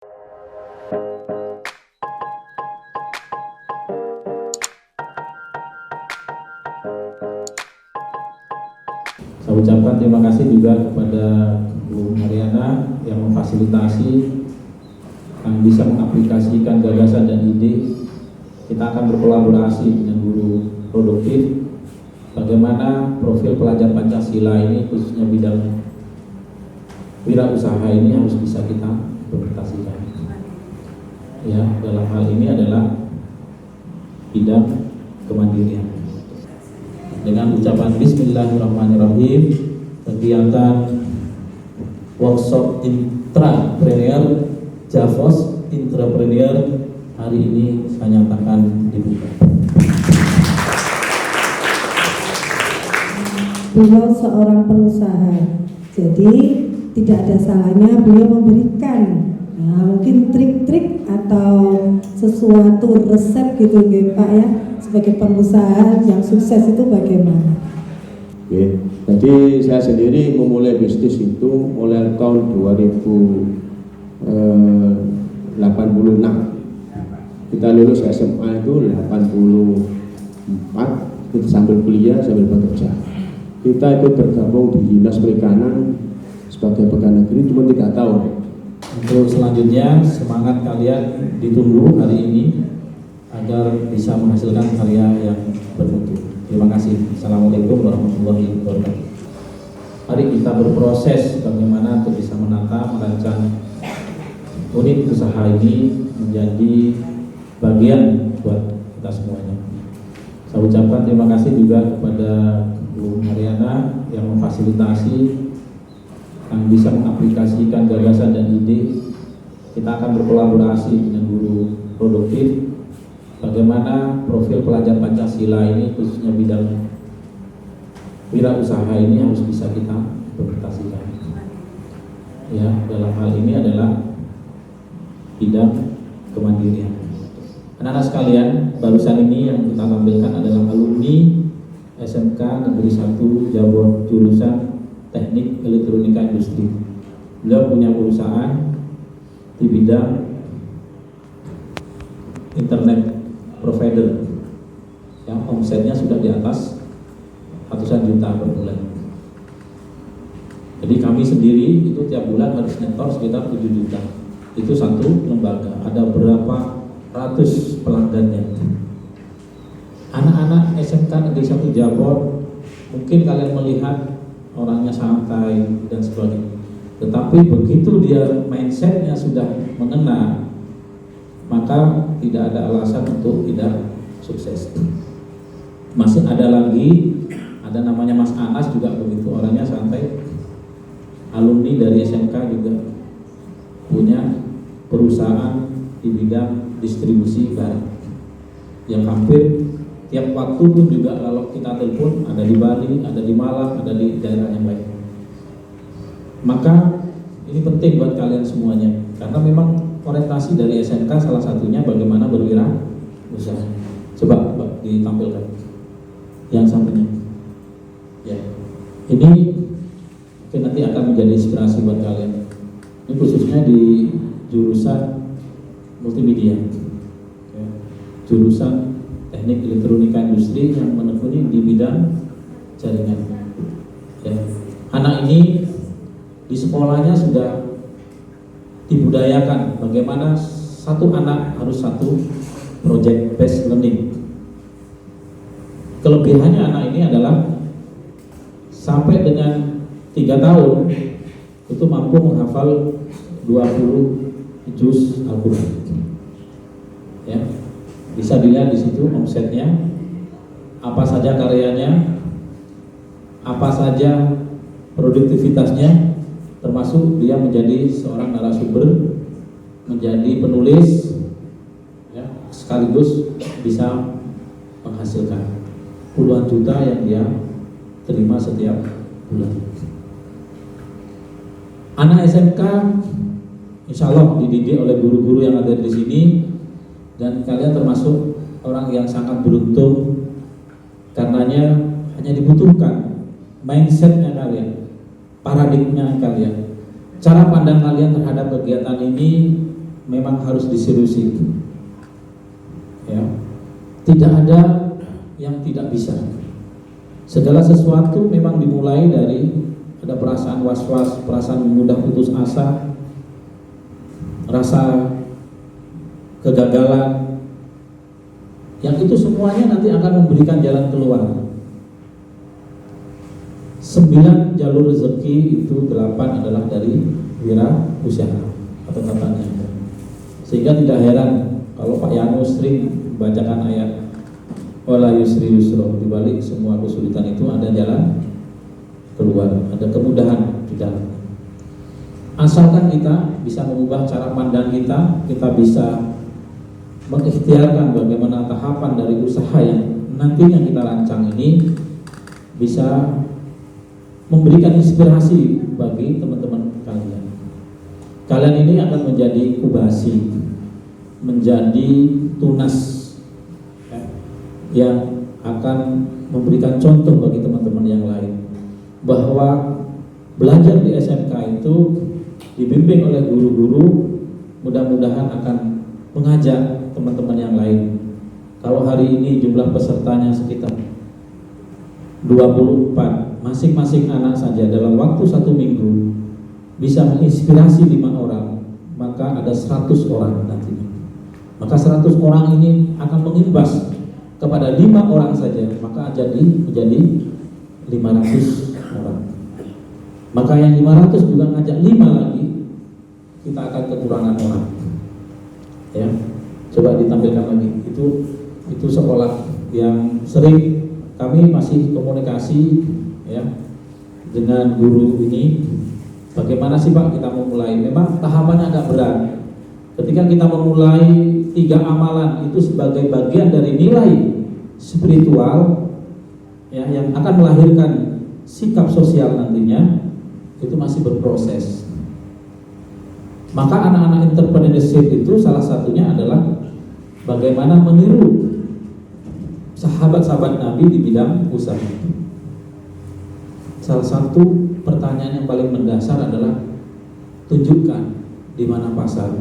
Saya ucapkan terima kasih juga kepada Bu Mariana yang memfasilitasi, yang bisa mengaplikasikan gagasan dan ide. Kita akan berkolaborasi dengan guru produktif. Bagaimana profil pelajar Pancasila ini, khususnya bidang wirausaha ini harus bisa kita implementasikan. Ya, dalam hal ini adalah bidang kemandirian. Dengan ucapan Bismillahirrahmanirrahim, kegiatan workshop intrapreneur Javos Intrapreneur hari ini saya nyatakan dibuka. Beliau seorang pengusaha, jadi tidak ada salahnya beliau memberikan mungkin trik-trik atau sesuatu resep gitu ya Pak ya, sebagai pengusaha yang sukses itu bagaimana? Oke, jadi saya sendiri memulai bisnis itu mulai tahun 2086. Kita lulus SMA itu 84, kita sambil kuliah sambil bekerja. Kita ikut bergabung di Dinas Perikanan sebagai pegawai negeri cuma 3 tahun. Untuk selanjutnya, semangat kalian ditunggu hari ini agar bisa menghasilkan karya yang bermutu. Terima kasih. Assalamualaikum warahmatullahi wabarakatuh. Mari kita berproses bagaimana untuk bisa menata, merancang unit usaha ini menjadi bagian buat kita semuanya. Saya ucapkan terima kasih juga kepada Bu Mariana yang memfasilitasi, yang bisa mengaplikasikan gagasan dan ide. Kita akan berkolaborasi dengan guru produktif. Bagaimana profil pelajar Pancasila ini, khususnya bidang wirausaha ini harus bisa kita implementasikan. Ya, dalam hal ini adalah bidang kemandirian. Anak-anak sekalian, barusan ini yang kita tampilkan adalah alumni SMK Negeri 1 Jabon jurusan Teknik Elektronika Industri. Beliau punya perusahaan di bidang internet provider yang omsetnya sudah di atas ratusan juta per bulan. Jadi kami sendiri itu tiap bulan harus nyetor sekitar 7 juta. Itu satu lembaga, ada berapa ratus pelanggannya. Anak-anak SMK Negeri 1 Jabon, mungkin kalian melihat orangnya santai dan sebagainya, tetapi begitu dia mindsetnya sudah mengena, maka tidak ada alasan untuk tidak sukses. Masih ada lagi, ada namanya Mas Anas juga begitu, orangnya santai, alumni dari SMK juga punya perusahaan di bidang distribusi barang yang hampir tiap waktu pun juga kalau kita telepon ada di Bali, ada di Malang, ada di daerah yang lain. Maka ini penting buat kalian semuanya, karena memang orientasi dari SMK salah satunya bagaimana berwirausaha. Coba Pak ditampilkan yang sampingnya. Ya, ini mungkin nanti akan menjadi inspirasi buat kalian. Ini khususnya di jurusan multimedia, ya, jurusan Teknik Elektronika Industri yang menekuni di bidang jaringan. Ya. Anak ini di sekolahnya sudah dibudayakan bagaimana satu anak harus satu project based learning. Kelebihannya anak ini adalah sampai dengan 3 tahun itu mampu menghafal 20 juz Al-Quran. Ya. Bisa dilihat di situ omsetnya, apa saja karyanya, apa saja produktivitasnya, termasuk dia menjadi seorang narasumber, menjadi penulis, ya, sekaligus bisa menghasilkan puluhan juta yang dia terima setiap bulan. Anak SMK insya Allah dididik oleh guru-guru yang ada di sini, dan kalian termasuk orang yang sangat beruntung, karenanya hanya dibutuhkan mindsetnya kalian, paradigma kalian, cara pandang kalian terhadap kegiatan ini memang harus diseriusi. Ya. Tidak ada yang tidak bisa. Segala sesuatu memang dimulai dari ada perasaan was-was, perasaan mudah putus asa, rasa kegagalan. Yang itu semuanya nanti akan memberikan jalan keluar. 9 jalur rezeki itu 8 adalah dari wirausaha atau tata niaga. Sehingga tidak heran kalau Pak Yanus sering membacakan ayat wala yusri yusro, di balik semua kesulitan itu ada jalan keluar, ada kemudahan di dalam. Asalkan kita bisa mengubah cara pandang kita bisa mengikhtiarkan bagaimana tahapan dari usaha yang nantinya kita rancang ini bisa memberikan inspirasi bagi teman-teman kalian. Kalian ini akan menjadi kubasi, menjadi tunas yang akan memberikan contoh bagi teman-teman yang lain bahwa belajar di SMK itu dibimbing oleh guru-guru, mudah-mudahan akan mengajak teman-teman yang lain. Kalau hari ini jumlah pesertanya sekitar 24, masing-masing anak saja dalam waktu 1 minggu bisa menginspirasi 5 orang, maka ada 100 orang nantinya. Maka 100 orang ini akan mengimbas kepada 5 orang saja, maka jadi menjadi 500 orang. Maka yang 500 juga ngajak 5 lagi, kita akan kekurangan orang. Ya, coba ditampilkan lagi. Itu sekolah yang sering kami masih komunikasi ya dengan guru ini. Bagaimana sih Pak kita memulai? Memang tahapannya agak berat. Ketika kita memulai 3 amalan itu sebagai bagian dari nilai spiritual ya, yang akan melahirkan sikap sosial nantinya, itu masih berproses. Maka anak-anak entrepreneurship itu salah satunya adalah bagaimana meniru sahabat-sahabat Nabi di bidang usaha. Salah satu pertanyaan yang paling mendasar adalah tunjukkan di mana pasar.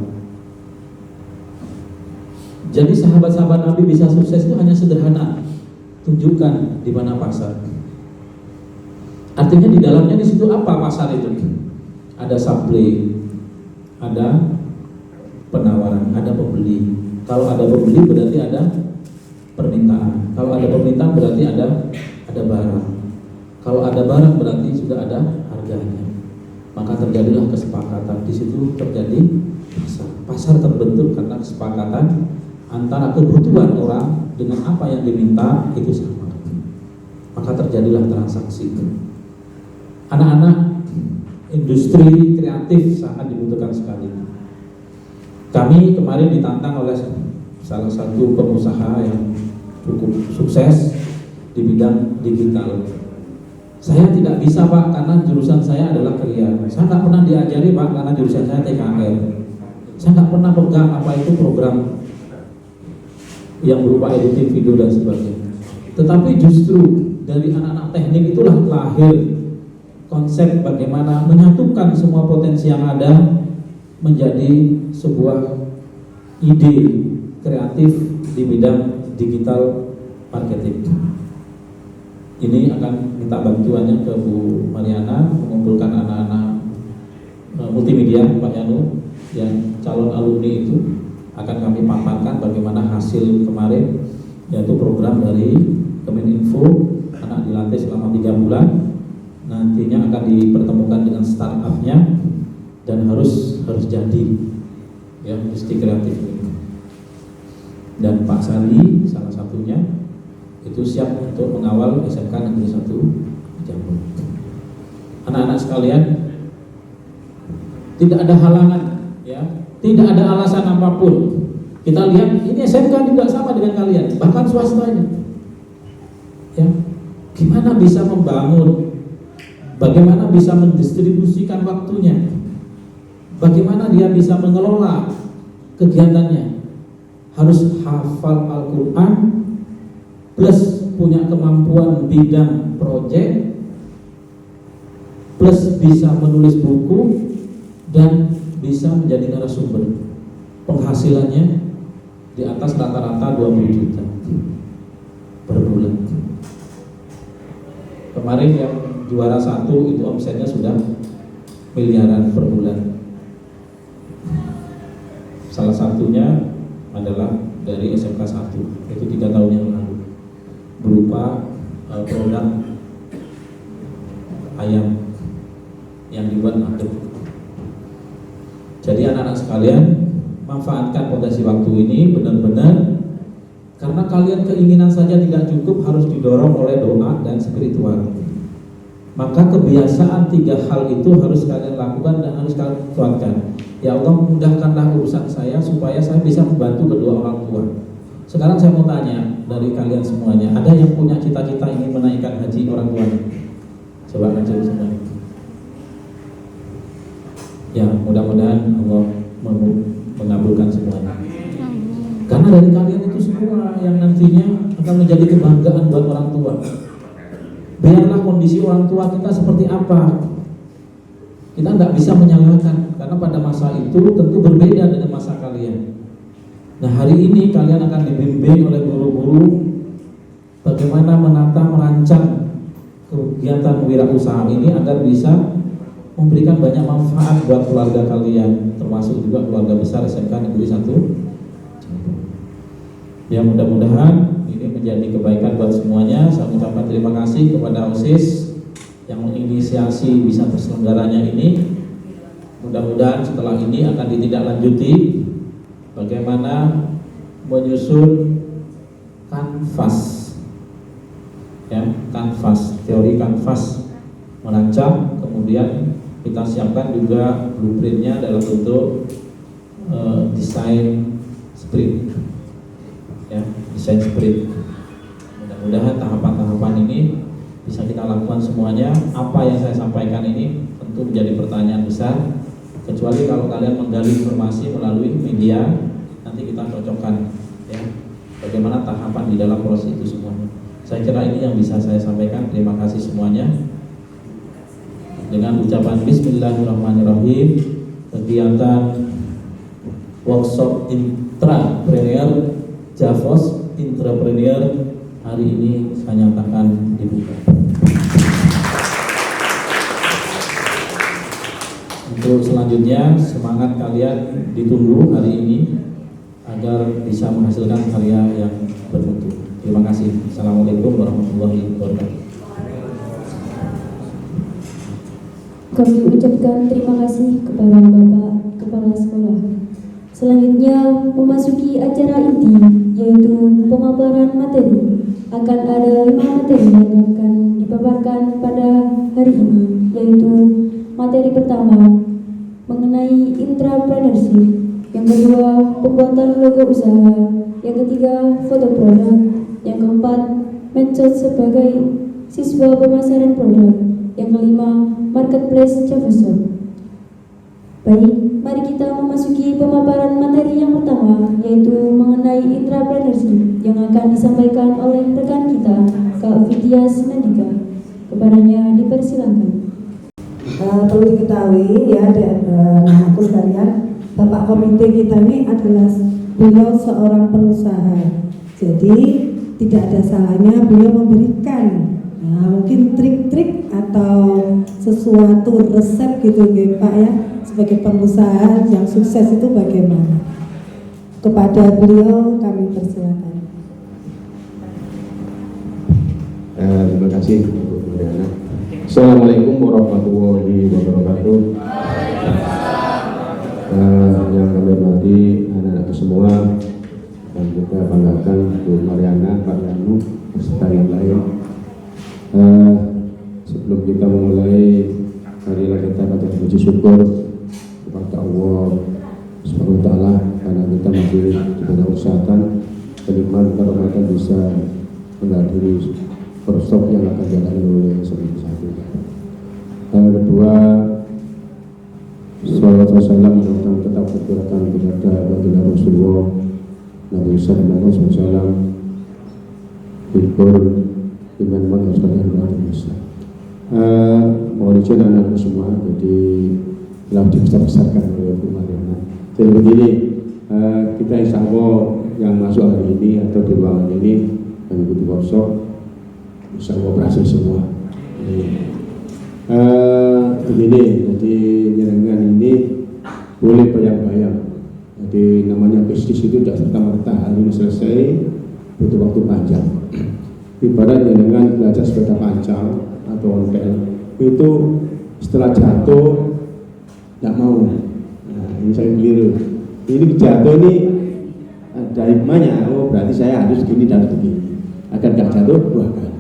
Jadi sahabat-sahabat Nabi bisa sukses itu hanya sederhana, tunjukkan di mana pasar. Artinya di dalamnya di situ apa pasar itu? Ada supply, ada penawaran, ada pembeli. Kalau ada pembeli berarti ada permintaan. Kalau ada permintaan berarti ada barang. Kalau ada barang berarti sudah ada harganya. Maka terjadilah kesepakatan. Di situ terjadi pasar. Pasar terbentuk karena kesepakatan antara kebutuhan orang dengan apa yang diminta itu sama. Maka terjadilah transaksi. Anak-anak industri kreatif sangat dibutuhkan sekali. Kami kemarin ditantang oleh salah satu pengusaha yang cukup sukses di bidang digital. Saya tidak bisa Pak karena jurusan saya adalah Kria. Saya nggak pernah diajari Pak karena jurusan saya TKR. Saya nggak pernah pegang apa itu program yang berupa editing video dan sebagainya. Tetapi justru dari anak-anak teknik itulah lahir konsep bagaimana menyatukan semua potensi yang ada menjadi sebuah ide kreatif di bidang digital marketing. Ini akan minta bantuannya ke Bu Mariana mengumpulkan anak-anak multimedia Pak Yanu yang calon alumni itu akan kami paparkan bagaimana hasil kemarin, yaitu program dari Kemeninfo, anak dilatih selama 3 bulan, nantinya akan dipertemukan dengan startupnya dan harus jadi ya industri kreatif ini. Dan Pak Sali salah satunya itu siap untuk mengawal SMK Negeri 1 Jambu. Anak-anak sekalian, tidak ada halangan ya, tidak ada alasan apapun. Kita lihat ini SMK juga sama dengan kalian, bahkan swasta ini. Ya, gimana bisa membangun, bagaimana bisa mendistribusikan waktunya, bagaimana dia bisa mengelola kegiatannya. Harus hafal Al-Quran plus punya kemampuan bidang proyek plus bisa menulis buku dan bisa menjadi narasumber. penghasilannya di atas rata-rata 20 juta per bulan. Kemarin yang juara 1 itu omsetnya sudah miliaran per bulan. Salah satunya adalah dari SMK 1, itu 3 tahun yang lalu, berupa produk ayam yang dibuat aduk. Jadi anak-anak sekalian, manfaatkan potensi waktu ini benar-benar, karena kalian keinginan saja tidak cukup, harus didorong oleh doa dan spiritual. Maka kebiasaan 3 hal itu harus kalian lakukan dan harus kalian kuatkan. Ya Allah, mudahkanlah urusan saya supaya saya bisa membantu kedua orang tua. Sekarang saya mau tanya dari kalian semuanya, ada yang punya cita-cita ingin menaikkan haji orang tuanya? Coba ngajak semuanya. Ya, mudah-mudahan Allah mengabulkan semuanya. Karena dari kalian itu semua yang nantinya akan menjadi kebanggaan buat orang tua. Biarlah kondisi orang tua kita seperti apa, kita nggak bisa menyalahkan, karena pada masa itu tentu berbeda dengan masa kalian. Nah, hari ini kalian akan dibimbing oleh guru-guru bagaimana menata, merancang kegiatan wirausaha ini agar bisa memberikan banyak manfaat buat keluarga kalian, termasuk juga keluarga besar SMK Negeri 1. Ya, mudah-mudahan ini menjadi kebaikan buat semuanya. Saya ucapkan terima kasih kepada OSIS yang menginisiasi bisa terselenggaranya ini. Mudah-mudahan setelah ini akan ditindaklanjuti bagaimana menyusun kanvas, ya, kanvas, teori kanvas, merancang, kemudian kita siapkan juga blueprintnya dalam bentuk desain sprint, ya, desain sprint. Mudah-mudahan tahapan-tahapan ini bisa kita lakukan semuanya. Apa yang saya sampaikan ini tentu menjadi pertanyaan besar, kecuali kalau kalian menggali informasi melalui media, nanti kita cocokkan, ya, bagaimana tahapan di dalam proses itu semuanya. Saya kira ini yang bisa saya sampaikan. Terima kasih semuanya. Dengan ucapan Bismillahirrahmanirrahim, kegiatan workshop intrapreneur Javos Intrapreneur hari ini saya nyatakan dibuka. Untuk selanjutnya, semangat kalian ditunggu hari ini agar bisa menghasilkan karya yang bermutu. Terima kasih. Assalamualaikum warahmatullahi wabarakatuh. Kami ucapkan terima kasih kepada Bapak Kepala Sekolah. Selanjutnya memasuki acara inti, yaitu pemaparan materi. Akan ada 5 materi yang akan dipaparkan pada hari ini, yaitu materi pertama mengenai intrapreneurship, yang kedua pembuatan logo usaha, yang ketiga foto produk, yang keempat medsos sebagai siswa pemasaran produk, yang kelima marketplace Javashop. Baik, mari kita memasuki pemaparan materi yang pertama, yaitu mengenai intrapreneurship yang akan disampaikan oleh rekan kita, Kak Vidya Sinandika. Kepadanya dipersilakan. Perlu diketahui ya, anakku sekalian, Bapak Komite kita ini adalah beliau seorang pengusaha. Jadi tidak ada salahnya beliau memberikan mungkin trik-trik atau sesuatu resep gitu ya Pak ya, sebagai pengusaha yang sukses itu bagaimana. Kepada beliau kami persilakan. Terima kasih Bu Mariana. Assalamualaikum warahmatullahi wabarakatuh. Yang kami hormati anak-anakku semua, dan juga banggakan Bu Mariana, Pak Yanu, beserta yang lain. Sebelum kita memulai, marilah kita baca puji syukur kepada Allah Subhanahu wa taala, karena kita masih diberi kesehatan, kenikmatan Ramadan bisa menghadiri workshop yang akan diadakan oleh SMK 1. Kedua, salawat wassalam yang tetap tercurahkan kepada baginda Rasulullah Nabi sallallahu alaihi wasallam, dengan mana sekalian luar biasa. Mohon izin anak semua, jadi telah dibesar-besarkan oleh Bu Mariana. Jadi begini, kita insya Allah yang masuk hari ini atau di ruangan ini mengikuti workshop, insya Allah berhasil semua. Begini, jadi jenengan ini boleh bayang-bayang. Jadi namanya bisnis itu tidak serta-merta hari ini selesai, butuh waktu panjang. Ibarat jenengan belajar sepeda panjang atau ontel, itu setelah jatuh tidak mau. Nah, ini saya keliru. Ini jatuh ini ada hikmahnya. Oh, berarti saya harus gini dan begini agar tidak jatuh dua kali.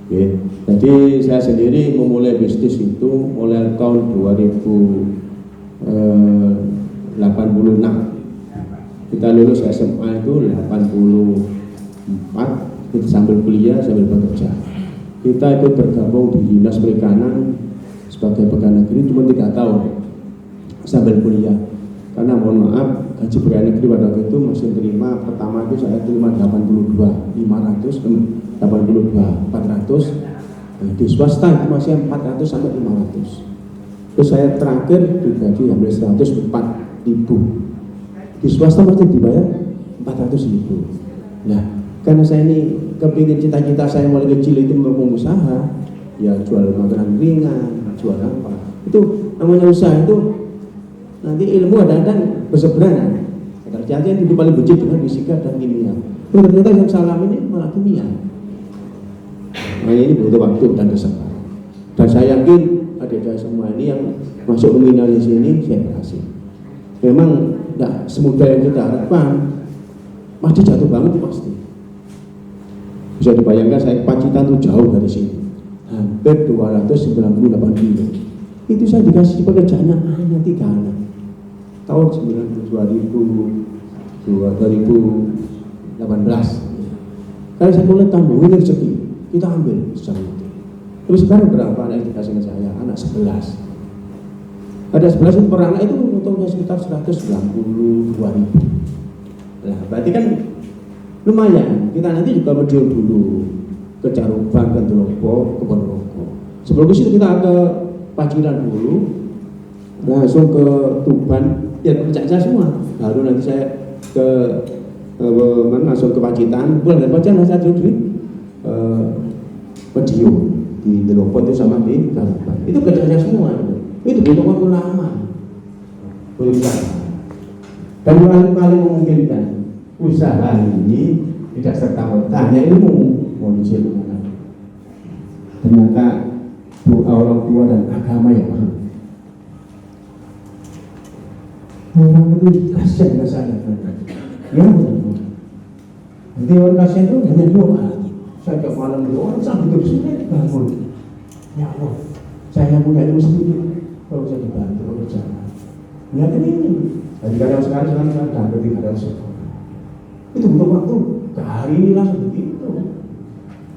Oke. Jadi saya sendiri memulai bisnis itu mulai tahun 2086. Kita lulus SMA itu 84. Kita sambil kuliah sambil bekerja. Kita ikut bergabung di Dinas Perikanan sebagai pegawai negeri cuma 3 tahun sambil kuliah. Karena mohon maaf, gaji pegawai negeri pada waktu itu masih terima, pertama itu saya terima 400. Di swasta itu masih 400 sampai 500. Terus saya terakhir digaji hampir 104.000. Di swasta masih dibayar 400.000. Nah, karena saya ini kepingin cita-cita saya mulai kecil itu pengusaha, ya jual makanan ringan, jual apa. Itu namanya usaha itu nanti ilmu kadang-kadang berseberangan. Ternyata yang itu paling benci dengan fisika dan kimia. Ternyata yang salah ini malah kimia. Makanya ini butuh waktu dan kesabaran. Dan saya yakin adik saya semua ini yang masuk nominasi sini saya berhasil. Memang tidak semudah yang kita harapkan, pasti jatuh banget itu pasti. Bisa dibayangkan saya Pacitan itu jauh dari sini, hampir 298 kilo. Itu saya dikasih pekerjaannya hanya 3 anak. Tahun 2018. Kalau saya mulai tambah ini rezeki, kita ambil secara itu. Terus sekarang berapa anak yang dikasih saya? Anak 11. Ada 11 itu per anak itu untungnya sekitar 192.000. Nah, berarti kan lumayan. Kita nanti juga berjual dulu ke Caruban, ke Telopo, ke Ponorogo. Sebelum ke situ kita ke Pacitan dulu, langsung ke Tuban, ya kerja semua. Baru nanti saya ke langsung ke Pacitan, bulan dari Pacitan saya duduk di Medio di Telopo itu sama di Caruban. Itu kerja semua. Itu butuh waktu lama. Dan yang paling memungkinkan usaha ini tidak serta-merta hanya ilmu manusia. Ternyata doa orang tua dan agama yang perlu. Orang itu kasihan dengan saya. Ya betul. Nanti orang kasihan itu hanya doa. Saya ke malam doa sampai ke sini bangun. Ya Allah, saya punya ilmu sedikit. Kalau saya dibantu berjalan. Lihat ini. Jadi kadang sekarang saya dapat 300 orang. Itu butuh waktu. Hari ini langsung begitu.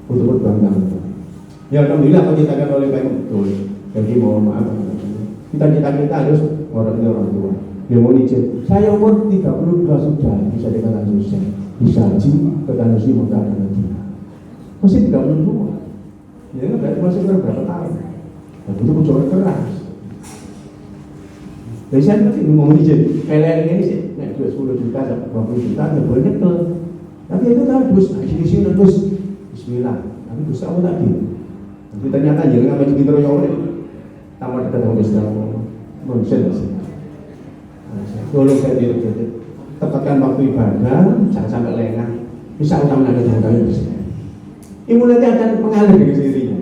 Butuh berbangga. Ya alhamdulillah kita oleh baik betul. Jadi mohon maaf. Kita harus orang tua. Dia mau izin. Saya umur 32 sudah bisa dikatakan susah. Bisa haji ke tanah suci Mekah dan Madinah. Masih 32. Ya berarti masih berapa tahun? Dan itu perjuangan keras. Jadi saya masih mau izin. PLN ini sih, naik 10 juta, 20 juta, ya boleh nyekel. Tapi itu kan terus Bismillah. Tapi terus apa tadi? Tapi ternyata jangan apa jadi terus oleh tamat dekat dengan Islam. Nonsense. Dulu saya tepatkan waktu ibadah, jangan sampai lengah. Bisa utama ada jangan bisa. Ibu nanti akan mengalir dengan sendirinya.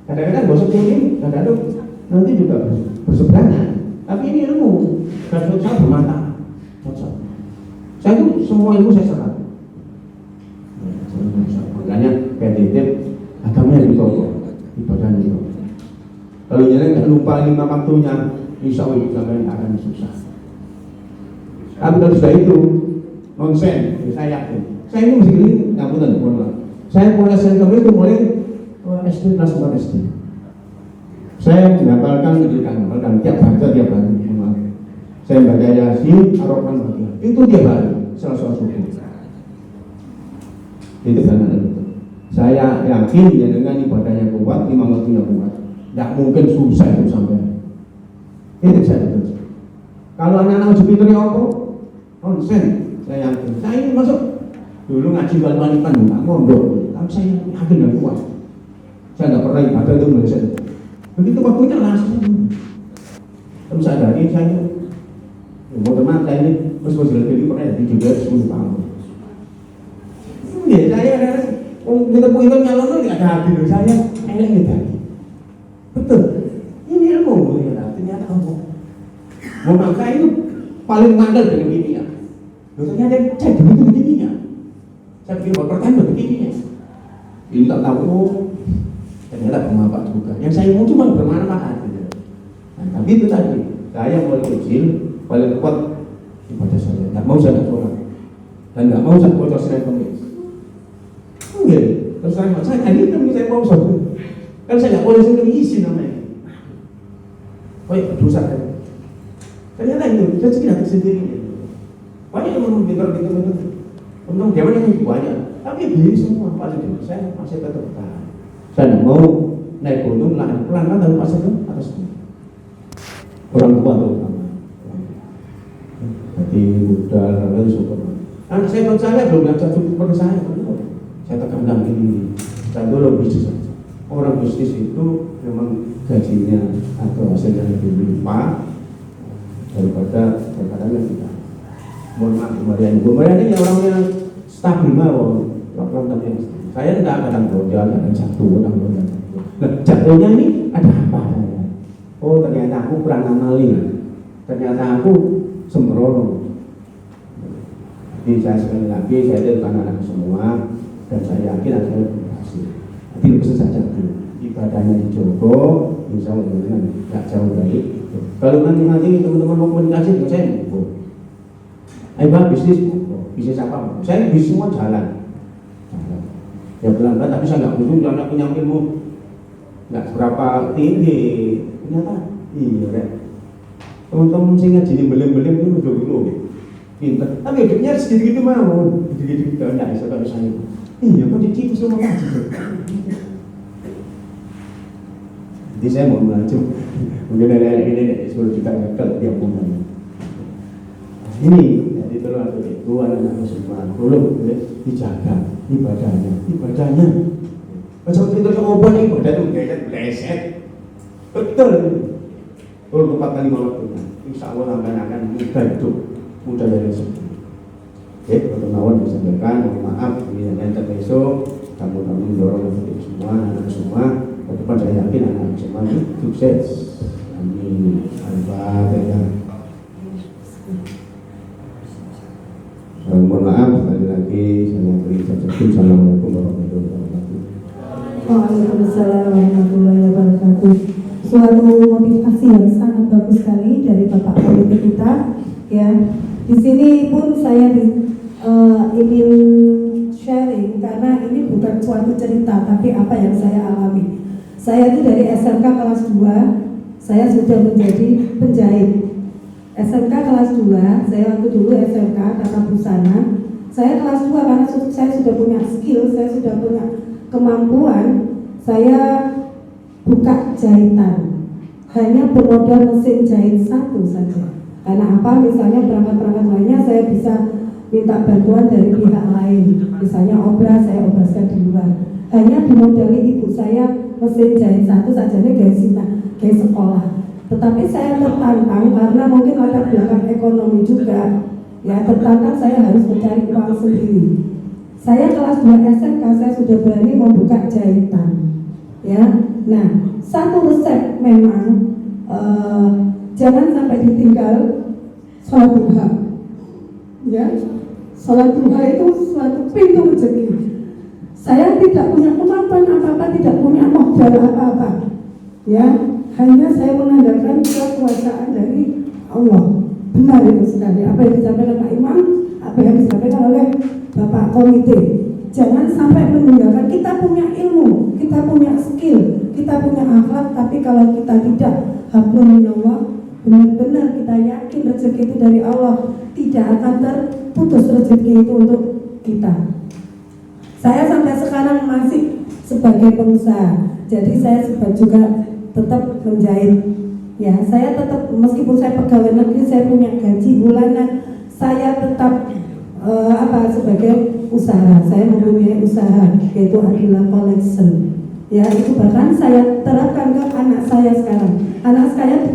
Kadang-kadang gosok ini, kadang-kadang nanti juga berseberangan. Tapi ini ilmu. Dan saya bermata. Saya itu semua ilmu saya serap. Makanya PTT agamanya lebih kokoh, ibadahnya lebih kokoh. Kalau jangan nggak lupa 5 waktunya, insya Allah sampai akan susah. Tapi kalau sudah itu nonsen, saya yakin. Saya ini masih gini, ngapunten, mohon maaf. Saya mulai SMK itu mulai SD kelas 4 SD. Saya menghafalkan tiap hari. Maaf. Saya baca Yasin, Ar-Rahman, itu tiap hari, selasa subuh. Itu benar itu. Saya yakin ya dengan ibadahnya kuat, imam waktunya kuat. Tidak mungkin susah itu sampai. Itu saya betul. Kalau anak-anak uji pinter ya apa? konsen. Saya yakin. Saya ini masuk dulu ngaji Kalimantan, nggak mondok, tapi saya yakin dan kuat. Saya nggak pernah ibadah itu Malaysia. Begitu waktunya langsung. Terus sadari saya, mau teman saya ini terus jadi pernah jadi juga 10 tahun. Ya saya kita punya nyalon nggak ada hati saya, enak gitu. Betul. Ini ilmu ya, ternyata ilmu. Mau maka itu paling mandal dengan kimia. Ternyata cek begitu kimia. Saya pikir pertanyaan begini. Ini tak tahu. Ternyata bermanfaat juga. Yang saya mau cuma bermanfaat. Nah, tapi itu tadi, saya mulai kecil paling kuat ibadah saya. Nggak mau saya sholat dan nggak mau saya bocor Senin Kamis. Enggak. Terus saya ini saya mau sholat. Kan saya nggak boleh sendiri izin namanya. Oh iya, dosa kan. Ternyata itu, saya tidak sendiri. Banyak teman-teman pintar-pintar. Untung dia yang banyak, tapi beli semua paling saya masih tetap tahan. Saya tidak mau naik gunung pelan-pelan tapi masih ke atas. Orang tua terutama. Jadi muda, lalu super. Anak saya percaya belum yang cukup seperti saya. Saya tekankan ini. Saya dulu bisnis saja. Orang bisnis itu memang gajinya atau hasilnya lebih limpah daripada kadang-kadang tidak. Mohon maaf Mariani ya orangnya stabil mau orang yang saya tidak kadang gonjal, kadang jatuh, kadang gonjal. Nah jatuhnya ini ada apa? Oh ternyata aku kurang amali, ternyata aku sembrono. Jadi saya sekali lagi saya tetapkan anak semua dan saya yakin saya berhasil. Jadi bisa saja ibadahnya dijogo, insya Allah tidak jauh dari itu. Kalau nanti teman-teman mau komunikasi dengan saya, ayo bisnis apa? Saya bisnis semua jalan. Ya pelan-pelan, tapi saya nggak butuh karena punya ilmu nggak seberapa tinggi. Ternyata iya rek. Teman-teman saya ngaji belim-belim itu udah dulu, pinter. Tapi hidupnya sedikit-sedikit mau, sedikit-sedikit nggak bisa kalau saya. Iya, kok dicicip semua ngaji. Jadi saya mau maju. Mungkin ada ini 10 juta kalau dia punya. Ini jadi tolong itu anak-anak semua tolong dijaga ibadahnya. Macam kita ngobrol nih ibadah itu bleset. Betul. Kalau 4 kali waktu, insya Allah akan mudah hidup, mudah dari seperti. Oke, pertemuan disampaikan, mohon maaf ini yang besok kamu dorong untuk semua anak semua. Ke depan saya yakin anak semua sukses. Amin. Al-Fatihah. Mohon maaf sekali lagi saya beri saja. Assalamualaikum warahmatullahi wabarakatuh. Waalaikumsalam warahmatullahi wabarakatuh. Suatu motivasi yang sangat bagus sekali dari Bapak Pemimpin kita. Ya, di sini pun saya ingin sharing karena ini bukan suatu cerita, tapi apa yang saya alami. Saya itu dari SMK kelas 2, saya sudah menjadi penjahit. SMK kelas 2, saya waktu dulu SMK tata busana. Saya kelas 2 karena saya sudah punya skill, saya sudah punya kemampuan. Saya buka jahitan, hanya bermodal mesin jahit 1 saja. Karena apa? Misalnya perangkat-perangkat lainnya saya bisa minta bantuan dari pihak lain. Misalnya obras, saya obraskan di luar. Hanya dimodali ibu saya mesin jahit 1 saja, ini gaya sekolah. Tetapi saya tertantang karena mungkin latar belakang ekonomi juga. Ya, tertantang saya harus mencari uang sendiri. Saya kelas 2 SMK saya sudah berani membuka jahitan. Ya, nah satu resep memang jangan sampai ditinggal sholat duha. Ya, sholat duha itu suatu pintu rezeki. Saya tidak punya kemampuan apa-apa, tidak punya modal apa-apa. Ya, hanya saya mengandalkan kekuasaan dari Allah. Benar itu sekali. Apa yang disampaikan Pak Imam, apa yang disampaikan oleh Bapak Komite. Jangan sampai meninggalkan. Kita punya ilmu, kita punya skill, kita punya akhlak, tapi kalau kita tidak hablum minallah, benar-benar kita yakin rezeki itu dari Allah, tidak akan terputus rezeki itu untuk kita. Saya sampai sekarang masih sebagai pengusaha, jadi saya juga tetap menjahit. Ya, saya tetap meskipun saya pegawai negeri, saya punya gaji bulanan, saya tetap sebagai usaha. Saya mempunyai usaha yaitu Adila Collection. Ya, itu bahkan saya terapkan ke anak saya sekarang. Anak saya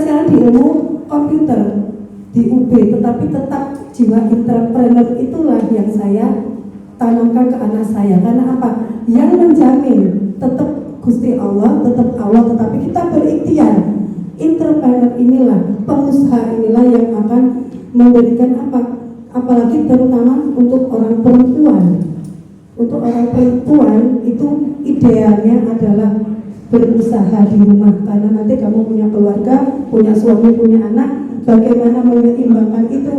sekarang di ilmu komputer di UB, tetapi tetap jiwa entrepreneur itulah yang saya tanamkan ke anak saya. Karena apa? Yang menjamin tetap Gusti Allah, tetapi kita berikhtiar. Entrepreneur inilah, pengusaha inilah yang akan memberikan apa? Apalagi terutama untuk orang perempuan. Untuk orang perempuan itu idealnya adalah berusaha di rumah, karena nanti kamu punya keluarga, punya suami, punya anak. Bagaimana menyeimbangkan itu?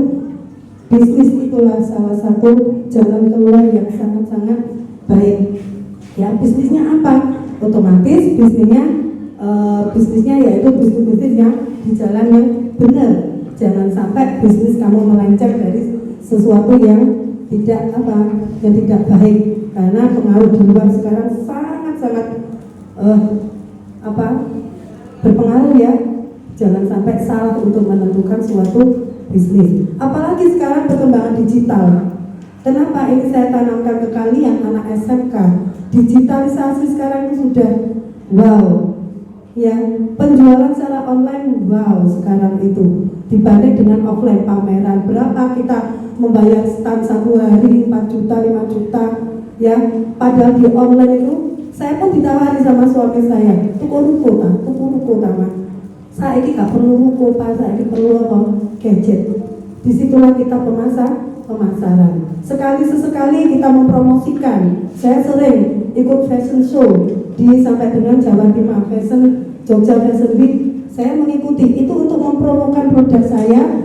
Bisnis itulah salah satu jalan keluar yang sangat-sangat baik. Ya, bisnisnya apa? Otomatis bisnisnya yaitu bisnis yang di jalan yang benar. Jangan sampai bisnis kamu melenceng dari sesuatu yang tidak baik, karena pengaruh di luar sekarang sangat-sangat berpengaruh ya. Jangan sampai salah untuk menentukan suatu bisnis. Apalagi sekarang perkembangan digital. Kenapa ini saya tanamkan ke kalian anak SMK? Digitalisasi sekarang itu sudah wow. Ya, penjualan secara online wow sekarang itu dibanding dengan offline pameran. Berapa kita membayar stand satu hari 4 juta, 5 juta ya, padahal di online itu saya pun ditawari sama suami saya, tuku ruko Mas. Saya ini gak perlu ruko Pak, saya ini perlu apa? Gadget. Disitulah kita pemasaran. Sekali kita mempromosikan. Saya sering ikut fashion show sampai dengan Jawa Timur Jogja Fashion Week. Saya mengikuti itu untuk mempromokan produk saya,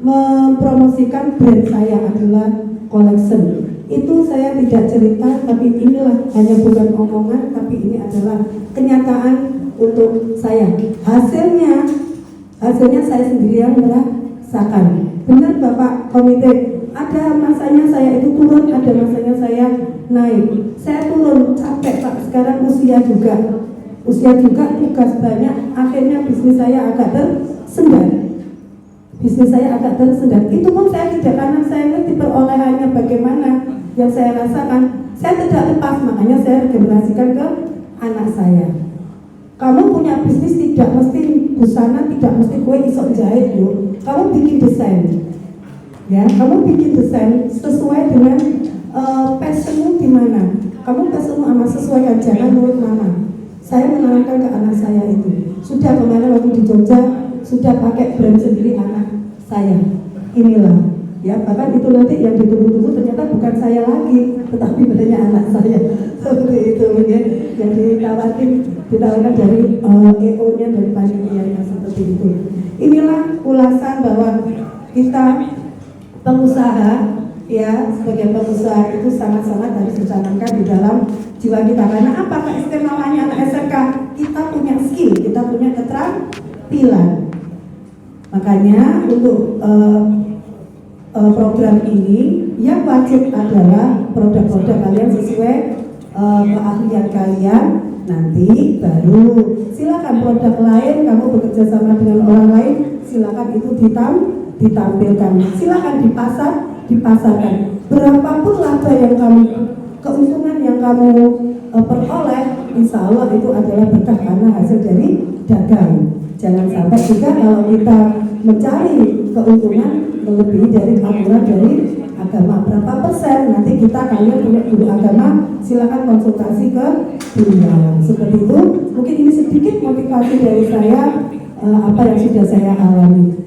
mempromosikan brand saya adalah Collection. Itu saya tidak cerita, tapi inilah hanya bukan omongan, tapi ini adalah kenyataan untuk saya. Hasilnya saya sendiri yang merasakan. Benar Bapak Komite, ada masanya saya itu turun, ada masanya saya naik. Saya turun capek Pak, sekarang usia juga tugas banyak, akhirnya bisnis saya agak tersendat. Itu pun saya tidak, karena saya ngerti perolehannya bagaimana. Yang saya rasakan, saya tidak lepas, makanya saya regenerasikan ke anak saya. Kamu punya bisnis tidak mesti busana, tidak mesti kue isok jahit yuk. Kamu bikin desain, ya. Kamu bikin desain sesuai dengan passionmu di mana. Kamu passionmu amat sesuaikan, jangan nurut mama. Saya menanamkan ke anak saya itu. Sudah kemarin waktu di Jogja sudah pakai brand sendiri anak saya. Inilah. Ya, bahkan itu nanti yang ditunggu-tunggu ternyata bukan saya lagi, tetapi brandnya anak saya. Seperti itu ya. Yang ditawarkan dari EO-nya, dari panitianya, seperti itu. Inilah ulasan bahwa kita pengusaha ya, sebagai pengusaha itu sangat-sangat harus ditanamkan di dalam jiwa kita. Karena apa keistimewaannya anak SMK? Kita punya skill, kita punya keterampilan. Makanya untuk program ini yang wajib adalah produk-produk kalian sesuai keahlian kalian. Nanti baru silakan produk lain, kamu bekerja sama dengan orang lain, silakan itu ditampilkan, silakan dipasarkan. Berapapun laba yang kamu, keuntungan yang kamu peroleh, insya Allah itu adalah berkah karena hasil dari dagang. Jangan sampai juga kalau kita mencari keuntungan melebihi dari aturan dari agama berapa persen, nanti kalian punya guru agama, silakan konsultasi ke beliau. Seperti itu. Mungkin ini sedikit motivasi dari saya apa yang sudah saya alami.